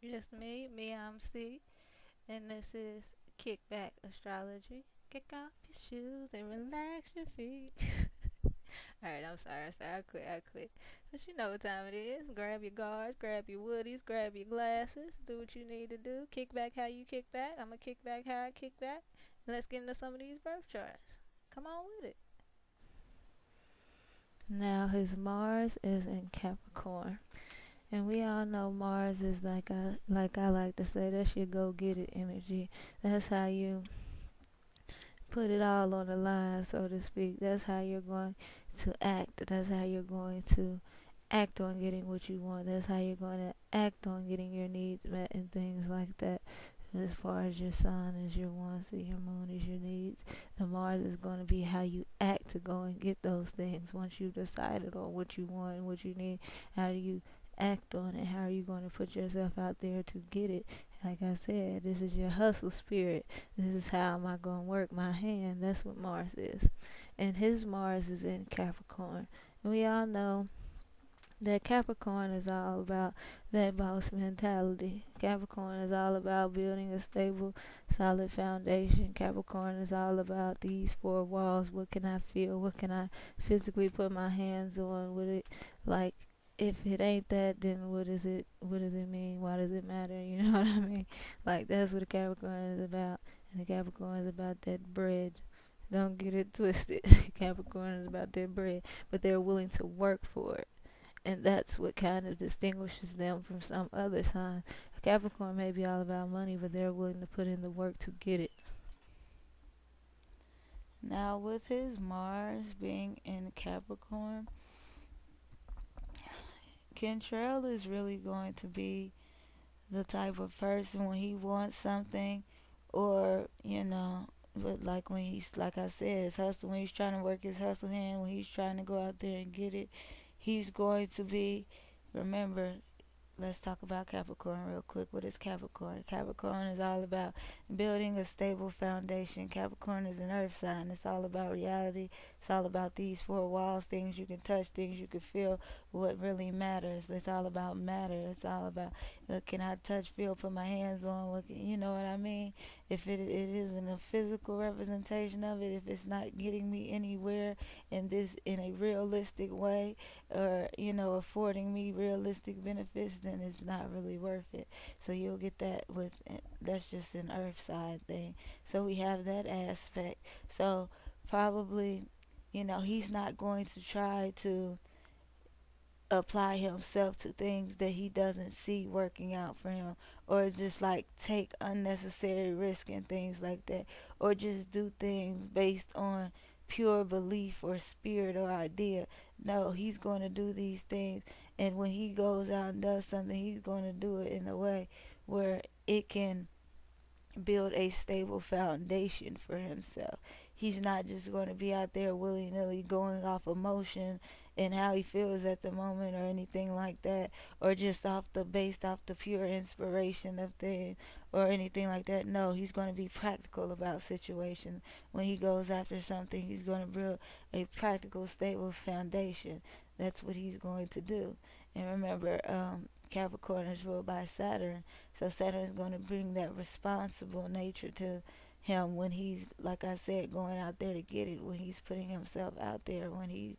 It's me, I'm C, and this is Kickback Astrology. Kick off your shoes and relax your feet. Alright, I'm sorry, I quit. But you know what time it is. Grab your guards, grab your woodies, grab your glasses, do what you need to do. Kick back how you kick back. I'ma kick back how I kick back. And let's get into some of these birth charts. Come on with it. Now, his Mars is in Capricorn. And we all know Mars is like I like to say, that's your go get it energy. That's how you put it all on the line, so to speak. That's how you're going to act. That's how you're going to act on getting what you want. That's how you're going to act on getting your needs met and things like that. As far as your sun is your wants and your moon is your needs, the Mars is going to be how you act to go and get those things. Once you've decided on what you want and what you need, how do you act on it? How are you going to put yourself out there to get it? Like I said, this is your hustle spirit. This is how am I going to work my hand. That's what Mars is. And his Mars is in Capricorn. And we all know that Capricorn is all about that boss mentality. Capricorn is all about building a stable, solid foundation. Capricorn is all about these four walls. What can I feel? What can I physically put my hands on? With it like if it ain't that, then what is it? What does it mean? Why does it matter? You know what I mean? Like that's what a Capricorn is about. And the Capricorn is about that bread. Don't get it twisted. Capricorn is about their bread, but they're willing to work for it, and that's what kind of distinguishes them from some other signs. Capricorn may be all about money, but they're willing to put in the work to get it. Now, with his Mars being in Capricorn, Kentrell is really going to be the type of person when he wants something, or but like when he's like I said, his hustle, when he's trying to work his hustle hand, when he's trying to go out there and get it, he's going to be. Remember, let's talk about Capricorn real quick. What is Capricorn? Capricorn is all about building a stable foundation. Capricorn is an earth sign. It's all about reality. It's all about these four walls, things you can touch, things you can feel, what really matters. It's all about matter. It's all about can I touch, feel, put my hands on, you know what I mean? If it isn't a physical representation of it, if it's not getting me anywhere in a realistic way, or affording me realistic benefits, then it's not really worth it. So you'll get that with that's just an earth side thing. So we have that aspect. So probably he's not going to try to apply himself to things that he doesn't see working out for him, or just like take unnecessary risk and things like that, or just do things based on pure belief or spirit or idea. No, he's going to do these things, and when he goes out and does something, he's going to do it in a way where it can build a stable foundation for himself. He's not just going to be out there willy nilly going off emotion and how he feels at the moment or anything like that, or just based off the pure inspiration of things or anything like that. No, he's going to be practical about situations. When he goes after something, he's going to build a practical, stable foundation. That's what he's going to do. And remember, Capricorn is ruled by Saturn, so Saturn is going to bring that responsible nature to him when he's, like I said, going out there to get it, when he's putting himself out there, when he's,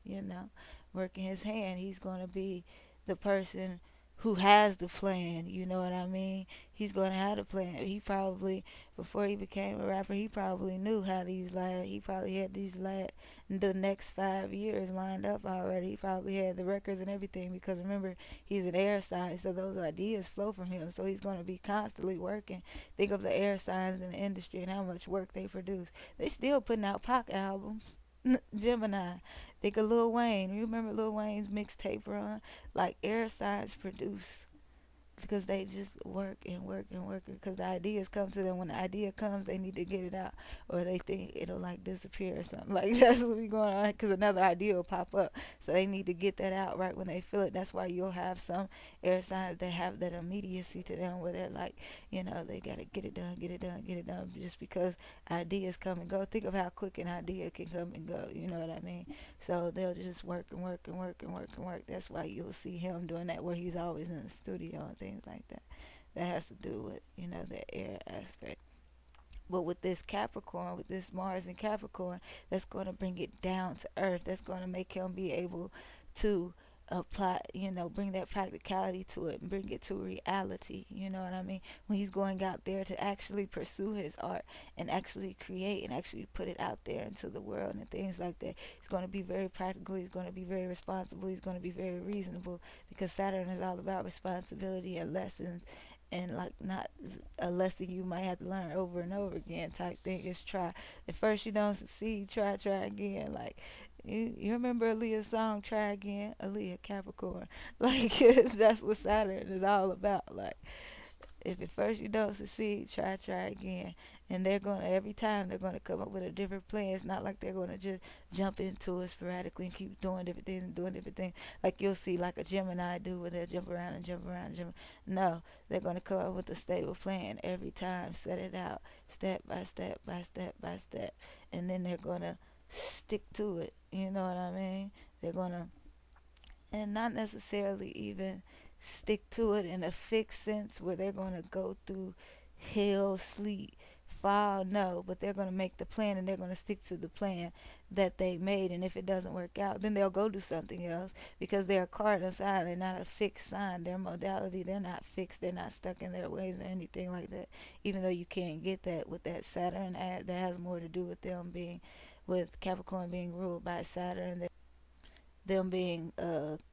working his hand. He's going to be the person who has the plan, you know what I mean? He's going to have the plan. He probably, before he became a rapper, he probably knew how he probably had the next 5 years lined up already. He probably had the records and everything, because remember, he's an air sign, so those ideas flow from him. So he's going to be constantly working. Think of the air signs in the industry and how much work they produce. They still putting out pop albums. Gemini. Think of Lil Wayne. You remember Lil Wayne's mixtape run? Like air signs produce, because they just work and work and work, because the ideas come to them. When the idea comes, they need to get it out, or they think it'll like disappear or something. Like that's what we going on, because another idea will pop up, so they need to get that out right when they feel it. That's why you'll have some air signs that have that immediacy to them, where they're like, they gotta get it done, get it done, get it done, just because ideas come and go. Think of how quick an idea can come and go, you know what I mean? So they'll just work and work and work and work and work. That's why you'll see him doing that, where he's always in the studio and things like that. that has to do with, the air aspect. But with this Capricorn, with this Mars in Capricorn, that's going to bring it down to earth. That's going to make him be able to apply, bring that practicality to it and bring it to reality. You know what I mean? When he's going out there to actually pursue his art and actually create and actually put it out there into the world and things like that, he's going to be very practical. He's going to be very responsible. He's going to be very reasonable, because Saturn is all about responsibility and lessons, and like not a lesson you might have to learn over and over again type thing. Is try. At first you don't succeed, try again. Like you remember Aaliyah's song "Try Again"? Aaliyah, Capricorn. Like that's what Saturn is all about. Like if at first you don't succeed, try again. And they're gonna every time they're gonna come up with a different plan. It's not like they're gonna just jump into it sporadically and keep doing different things and doing different things. Like you'll see like a Gemini do, where they'll jump around and jump around and jump. No, they're gonna come up with a stable plan every time, set it out step by step by step by step, and then they're gonna stick to it. You know what I mean? They're gonna, and not necessarily even stick to it in a fixed sense where they're going to go through hell, sleet, fall, no, but they're going to make the plan and they're going to stick to the plan that they made. And if it doesn't work out, then they'll go do something else, because they're a cardinal sign. They're not a fixed sign. Their modality, they're not fixed. They're not stuck in their ways or anything like that, even though you can't get that with that Saturn. That has more to do with them being, with Capricorn being ruled by Saturn, them being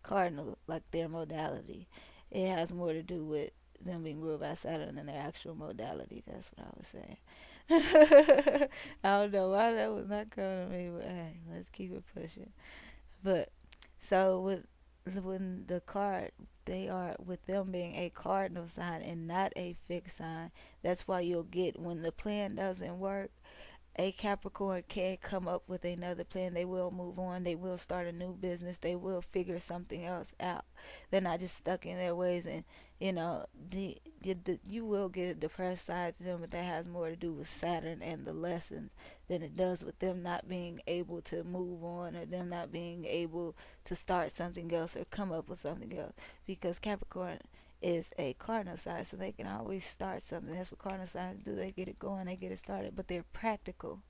cardinal, like their modality. It has more to do with them being ruled by Saturn than their actual modality. That's what I was saying. I don't know why that was not coming to me, but hey, let's keep it pushing. But so with when the card, they are, with them being a cardinal sign and not a fixed sign. That's why you'll get, when the plan doesn't work, a Capricorn can come up with another plan. They will move on. They will start a new business. They will figure something else out. They're not just stuck in their ways. And you will get a depressed side to them, but that has more to do with Saturn and the lessons than it does with them not being able to move on, or them not being able to start something else or come up with something else. Because Capricorn is a cardinal sign, so they can always start something. That's what cardinal signs do. They get it going, they get it started, but they're practical.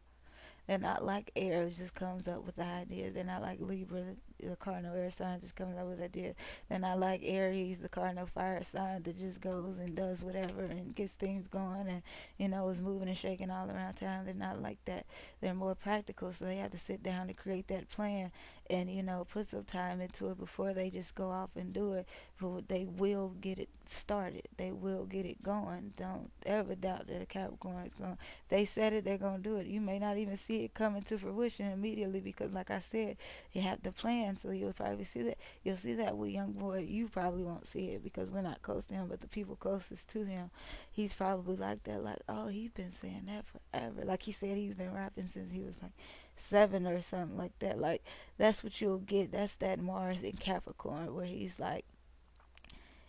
They're not like air, who just comes up with ideas. They're not like Libra, the cardinal air sign, just comes up with ideas. They're not like Aries, the cardinal fire sign, that just goes and does whatever and gets things going and, is moving and shaking all around town. They're not like that. They're more practical, so they have to sit down to create that plan and, put some time into it before they just go off and do it. But they will get it started. They will get it going. Don't ever doubt that a Capricorn is going. They said it, they're going to do it. You may not even see it coming to fruition immediately, because like I said, you have the plan. So you'll probably see that. You'll see that with Youngboy. You probably won't see it because we're not close to him, but the people closest to him, he's probably like that. Like, oh, he's been saying that forever. Like he said, he's been rapping since he was like 7 or something like that. Like, that's what you'll get. That's that Mars in Capricorn, where he's like,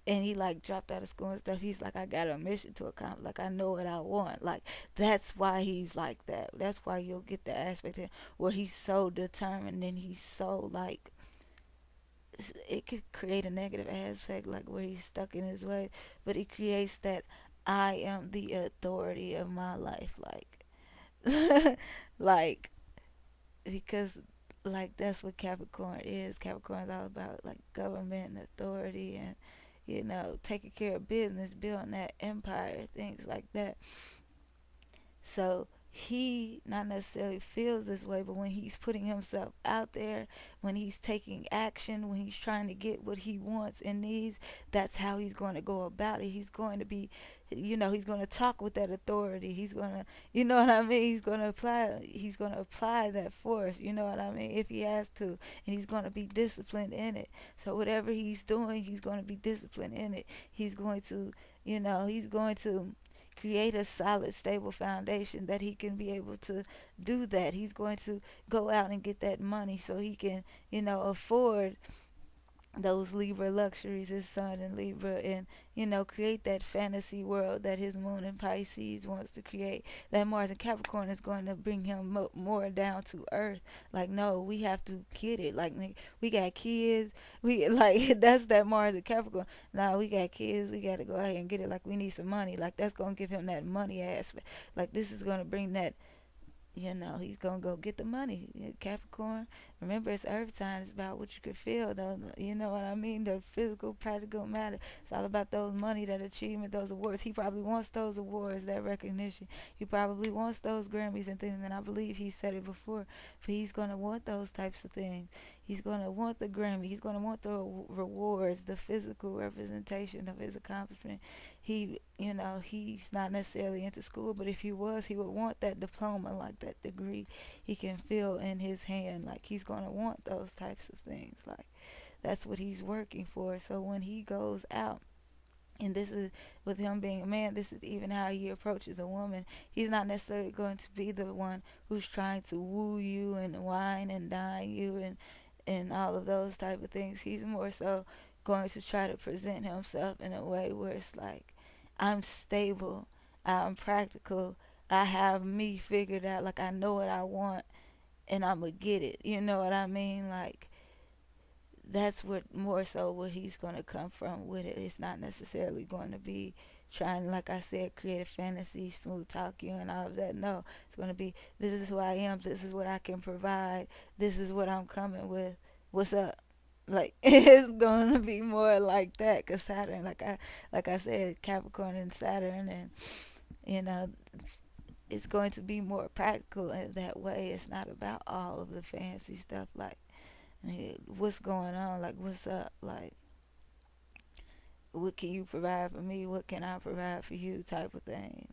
and he like dropped out of school and stuff. He's like, I got a mission to accomplish. Like, I know what I want. Like, that's why he's like that. That's why you'll get the aspect here where he's so determined and he's so like, it could create a negative aspect, like where he's stuck in his way, but it creates that I am the authority of my life. Like, like, because like that's what Capricorn is. Capricorn is all about like government and authority and, taking care of business, building that empire, things like that. So he not necessarily feels this way, but when he's putting himself out there, when he's taking action, when he's trying to get what he wants and needs, that's how he's going to go about it. He's going to be, he's going to talk with that authority. He's going to, you know what I mean? He's going to apply that force, you know what I mean? If he has to, and he's going to be disciplined in it. So whatever he's doing, he's going to be disciplined in it. He's going to, he's going to create a solid, stable foundation that he can be able to do that. He's going to go out and get that money so he can, afford those Libra luxuries, his sun in Libra, and create that fantasy world that his moon in Pisces wants to create. That Mars in Capricorn is going to bring him more down to earth. Like, no, we have to get it. Like, we got kids. We like that's that Mars in Capricorn. Now we got kids. We got to go out here and get it. Like, we need some money. Like, that's going to give him that money aspect. Like, this is going to bring that, he's gonna go get the money. Capricorn, remember it's earth sign. It's about what you can feel, though. You know what I mean? The physical, practical matter. It's all about those money, that achievement, those awards. He probably wants those awards, that recognition. He probably wants those Grammys and things. And I believe he said it before. But he's gonna want those types of things. He's gonna want the Grammy. He's gonna want the rewards, the physical representation of his accomplishment. He's not necessarily into school, but if he was, he would want that diploma, like that degree he can feel in his hand. Like, he's going to want those types of things. Like, that's what he's working for. So when he goes out, and this is with him being a man, this is even how he approaches a woman. He's not necessarily going to be the one who's trying to woo you and wine and dine you and all of those type of things. He's more so going to try to present himself in a way where it's like, I'm stable, I'm practical, I have me figured out, like, I know what I want and I'm gonna get it. You know what I mean? Like, that's what more so what he's going to come from with it. It's not necessarily going to be trying, like I said, create a fantasy, smooth talk you and all of that. No, it's going to be, this is who I am, this is what I can provide, this is what I'm coming with, what's up. Like, it's going to be more like that, because Saturn, like I said, Capricorn and Saturn, and you know it's going to be more practical in that way. It's not about all of the fancy stuff, like, hey, what's going on, like, what's up, like, what can you provide for me, what can I provide for you, type of thing.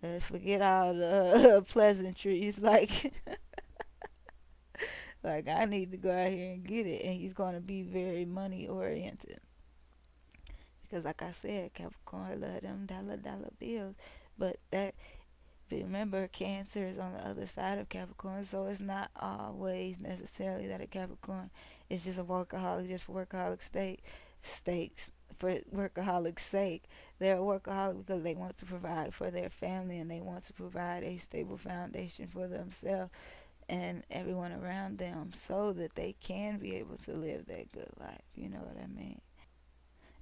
Like, forget all the pleasantries, like like, I need to go out here and get it. And he's going to be very money oriented, because like I said, Capricorn love them dollar bills. But remember, Cancer is on the other side of Capricorn, so it's not always necessarily that a Capricorn is just a workaholic, just for workaholic stakes, for workaholic sake. They're a workaholic because they want to provide for their family, and they want to provide a stable foundation for themselves and everyone around them, so that they can be able to live that good life. You know what I mean?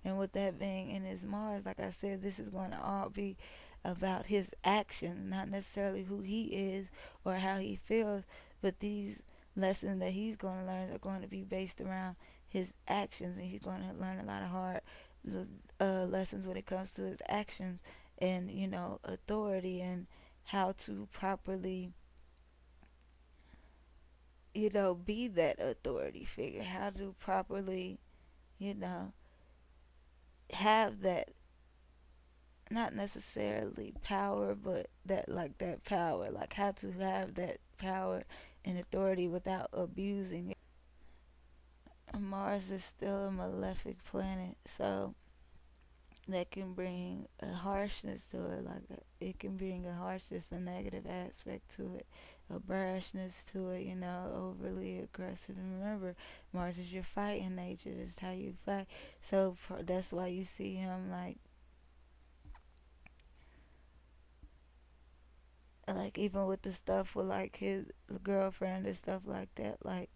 And with that being in his Mars, like I said, this is going to all be about his actions, not necessarily who he is or how he feels, but these lessons that he's going to learn are going to be based around his actions, and he's going to learn a lot of hard lessons when it comes to his actions, and authority, and how to properly be that authority figure, how to properly you know have that, not necessarily power, but that, like, that power, like how to have that power and authority without abusing it. Mars is still a malefic planet, so that can bring a harshness to it. Like, it can bring a harshness, a negative aspect to it, a brashness to it, overly aggressive. And remember, Mars is your fighting nature. That's how you fight. So that's why you see him like even with the stuff with, like, his girlfriend and stuff like that, like,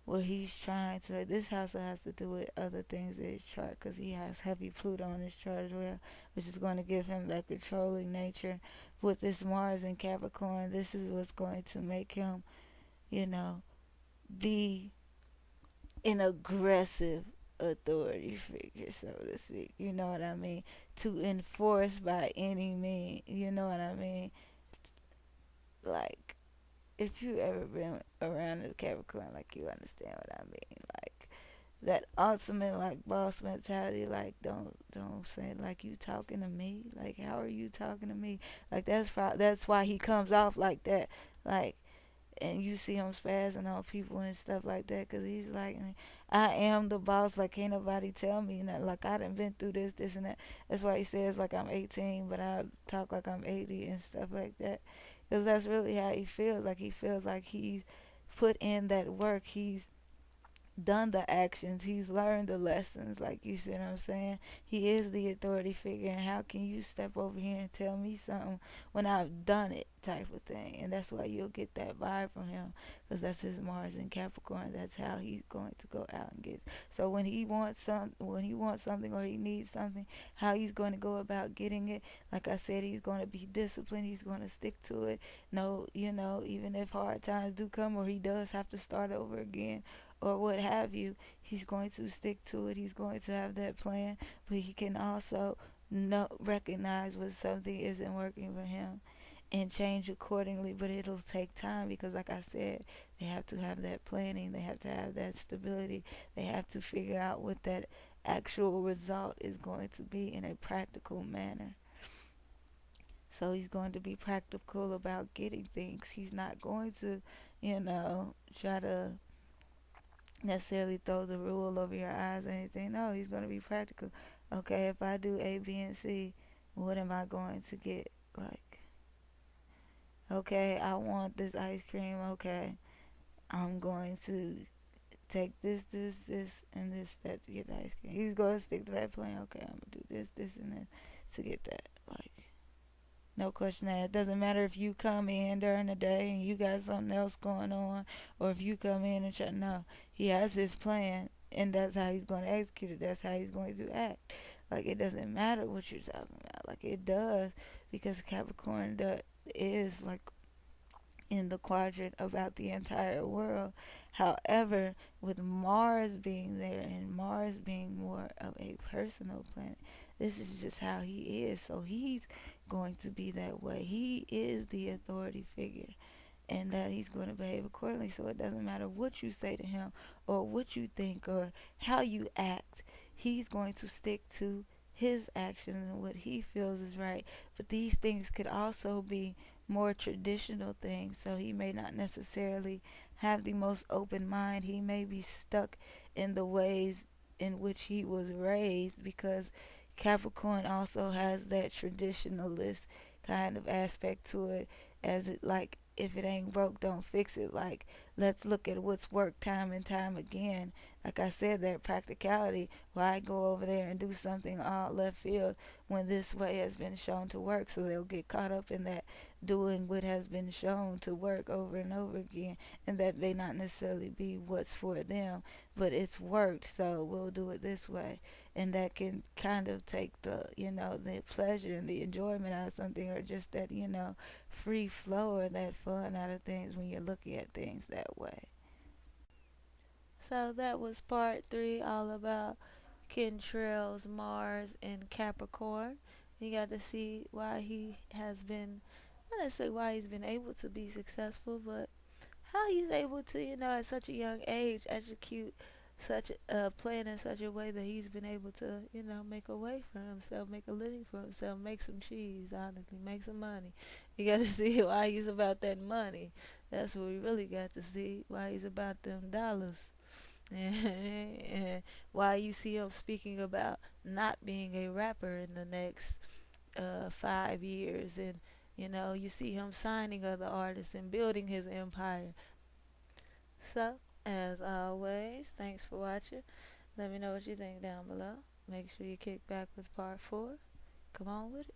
where he's trying to, this also has to do with other things in his chart, because he has heavy Pluto in his chart as well, which is going to give him that controlling nature. With this Mars in Capricorn, this is what's going to make him be an aggressive authority figure, so to speak. You know what I mean? To enforce by any means. You know what I mean? Like, if you ever been around the Capricorn, like, you understand what I mean. Like, that ultimate, like, boss mentality. Like, don't say, like, you talking to me. Like, how are you talking to me? Like, that's why he comes off like that. Like, and you see him spazzing on people and stuff like that, because he's like, I am the boss. Like, can't nobody tell me nothing. Like, I done been through this and that. That's why he says, like, I'm 18 but I talk like I'm 80 and stuff like that, because that's really how he feels. Like, he feels like he's put in that work. He's done the actions. He's learned the lessons. Like, you see what I'm saying? He is the authority figure. And how can you step over here and tell me something when I've done it, type of thing? And that's why you'll get that vibe from him, because that's his Mars in Capricorn. That's how he's going to go out and get. So when he wants something or he needs something, how he's going to go about getting it. Like I said, he's going to be disciplined. He's going to stick to it. No, even if hard times do come or he does have to start over again or what have you, he's going to stick to it. He's going to have that plan, but he can also recognize when something isn't working for him and change accordingly. But it'll take time because, like I said, they have to have that planning, they have to have that stability, they have to figure out what that actual result is going to be in a practical manner. So he's going to be practical about getting things. He's not going to, try to necessarily throw the rule over your eyes or anything. No, he's going to be practical. Okay, if I do A, B, and C, what am I going to get? Like, okay, I want this ice cream. Okay, I'm going to take this, and this step to get the ice cream. He's going to stick to that plan. Okay, I'm going to do this, and this to get that. Like, no question that. It doesn't matter if you come in during the day and you got something else going on, or if you come in and try. No, he has his plan, and that's how he's going to execute it. That's how he's going to act. Like, it doesn't matter what you're talking about. Like, it does, because Capricorn is like in the quadrant about the entire world. However, with Mars being there and Mars being more of a personal planet, this is just how he is. So he's going to be that way. He is the authority figure, and that he's going to behave accordingly. So it doesn't matter what you say to him or what you think or how you act. He's going to stick to his actions and what he feels is right. But these things could also be more traditional things. So he may not necessarily have the most open mind. He may be stuck in the ways in which he was raised, because Capricorn also has that traditionalist kind of aspect to it, as it like, if it ain't broke, don't fix it. Like, let's look at what's worked time and time again. Like I said, that practicality. Why go over there and do something all left field when this way has been shown to work? So they'll get caught up in that, doing what has been shown to work over and over again, and that may not necessarily be what's for them, but it's worked, so we'll do it this way. And that can kind of take the pleasure and the enjoyment out of something, or just that, free flow or that fun out of things when you're looking at things that way. So that was part 3, all about Kentrell's Mars in Capricorn. You got to see why he has been, not necessarily why he's been able to be successful, but how he's able to, at such a young age, execute such a plan in such a way that he's been able to, make a way for himself, make a living for himself, make some cheese, honestly, make some money. You got to see why he's about that money. That's what we really got to see, why he's about them dollars. And why you see him speaking about not being a rapper in the next 5 years, and you see him signing other artists and building his empire. So, as always, thanks for watching. Let me know what you think down below. Make sure you kick back with part 4. Come on with it.